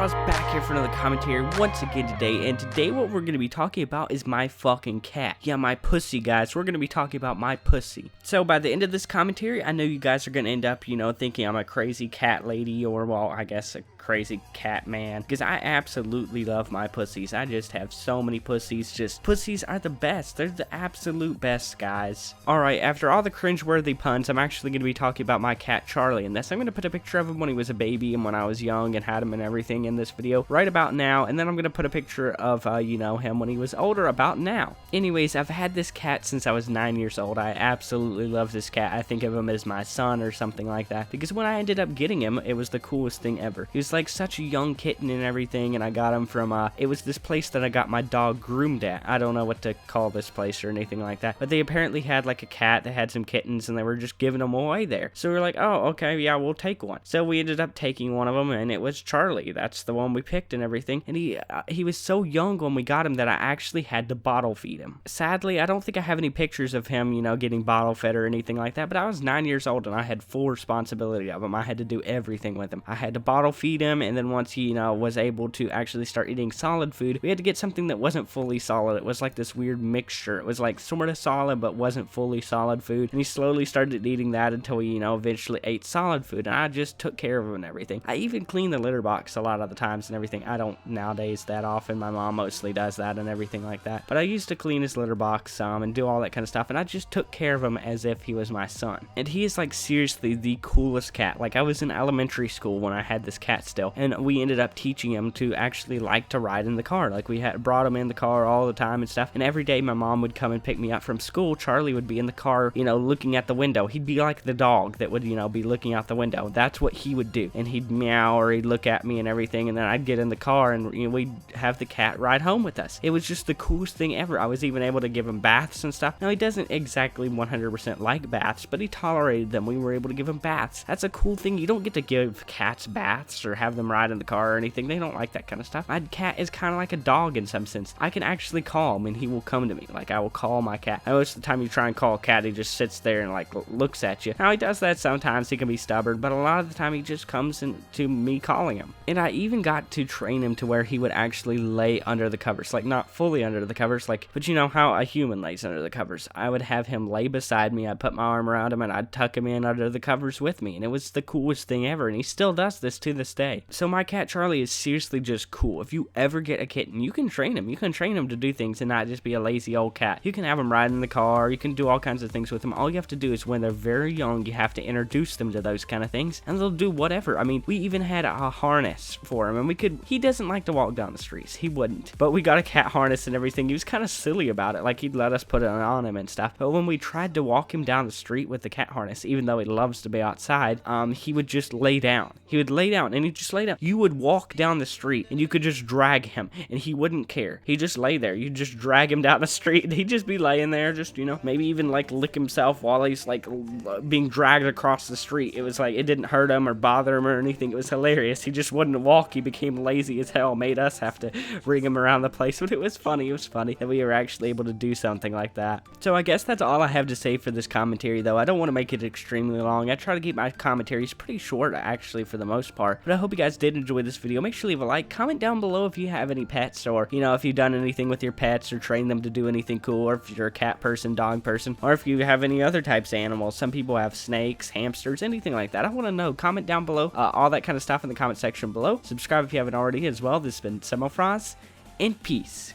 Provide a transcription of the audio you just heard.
cebmofroz back here for another commentary once again today, and today what we're going to be talking about is my fucking cat. Yeah, my pussy, guys. We're going to be talking about my pussy. So by the end of this commentary, I know you guys are going to end up, thinking I'm a crazy cat lady, or, well, I guess a crazy cat man, because I absolutely love my pussies. I just have so many pussies. Pussies are the best. They're the absolute best, guys. Alright, after all the cringeworthy puns, I'm actually going to be talking about my cat Charlie in this. I'm going to put a picture of him when he was a baby and when I was young and had him and everything in this video right about now, and then I'm going to put a picture of, him when he was older about now. Anyways, I've had this cat since I was 9 years old. I absolutely love this cat. I think of him as my son or something like that, because when I ended up getting him, it was the coolest thing ever. He was like such a young kitten and everything, and I got him from, it was this place that I got my dog groomed at. I don't know what to call this place or anything like that, but they apparently had like a cat that had some kittens, and they were just giving them away there. So we were like, oh, okay, yeah, we'll take one. So we ended up taking one of them, and it was Charlie. That's the one we picked and everything, and he was so young when we got him that I actually had to bottle feed him. Sadly, I don't think I have any pictures of him, getting bottle fed or anything like that, but I was 9 years old, and I had full responsibility of him. I had to do everything with him. I had to bottle feed him, and then once he, was able to actually start eating solid food, we had to get something that wasn't fully solid. It was like this weird mixture. It was like sort of solid, but wasn't fully solid food, and he slowly started eating that until he, eventually ate solid food, and I just took care of him and everything. I even cleaned the litter box a lot of the times and everything. I don't nowadays that often. My mom mostly does that and everything like that, but I used to clean his litter box and do all that kind of stuff, and I just took care of him as if he was my son. And he is like seriously the coolest cat. Like, I was in elementary school when I had this cat still, and we ended up teaching him to actually like to ride in the car. Like, we had brought him in the car all the time and stuff, and every day my mom would come and pick me up from school. Charlie would be in the car, looking at the window. He'd be like the dog that would, be looking out the window. That's what he would do, and he'd meow or he'd look at me and everything, and then I'd get in the car and we'd have the cat ride home with us. It was just the coolest thing ever. I was even able to give him baths and stuff. Now, he doesn't exactly 100% like baths, but he tolerated them. We were able to give him baths. That's a cool thing. You don't get to give cats baths or have them ride in the car or anything. They don't like that kind of stuff. My cat is kind of like a dog in some sense. I can actually call him and he will come to me. Like, I will call my cat. Most of the time you try and call a cat, he just sits there and like looks at you. Now, he does that sometimes. He can be stubborn, but a lot of the time he just comes to me calling him. And I even got to train him to where he would actually lay under the covers. Like, not fully under the covers, like, but you know how a human lays under the covers. I would have him lay beside me. I'd put my arm around him and I'd tuck him in under the covers with me. And it was the coolest thing ever. And he still does this to this day. So my cat Charlie is seriously just cool. If you ever get a kitten, you can train him. You can train him to do things and not just be a lazy old cat. You can have him ride in the car. You can do all kinds of things with them. All you have to do is when they're very young, you have to introduce them to those kind of things, and they'll do whatever. I mean, we even had a harness for him, and he doesn't like to walk down the streets. He wouldn't. But we got a cat harness and everything. He was kind of silly about it. Like, he'd let us put it on him and stuff. But when we tried to walk him down the street with the cat harness, even though he loves to be outside, he would just lay down. He would lay down, and he'd just lay down. You would walk down the street, and you could just drag him, and he wouldn't care. He'd just lay there. You'd just drag him down the street, and he'd just be laying there, just, maybe even, like, lick himself while he's, like, being dragged across the street. It was like, it didn't hurt him or bother him or anything. It was hilarious. He just wouldn't walk. He became lazy as hell, made us have to bring him around the place, but it was funny. It was funny that we were actually able to do something like that. So I guess that's all I have to say for this commentary, though. I don't want to make it extremely long. I try to keep my commentaries pretty short, actually, for the most part, but I hope you guys did enjoy this video. Make sure to leave a like, comment down below if you have any pets, or, if you've done anything with your pets or trained them to do anything cool, or if you're a cat person, dog person, or if you have any other types of animals. Some people have snakes, hamsters, anything like that. I want to know. Comment down below all that kind of stuff in the comment section below. Subscribe if you haven't already as well. This has been cebmofroz, and peace.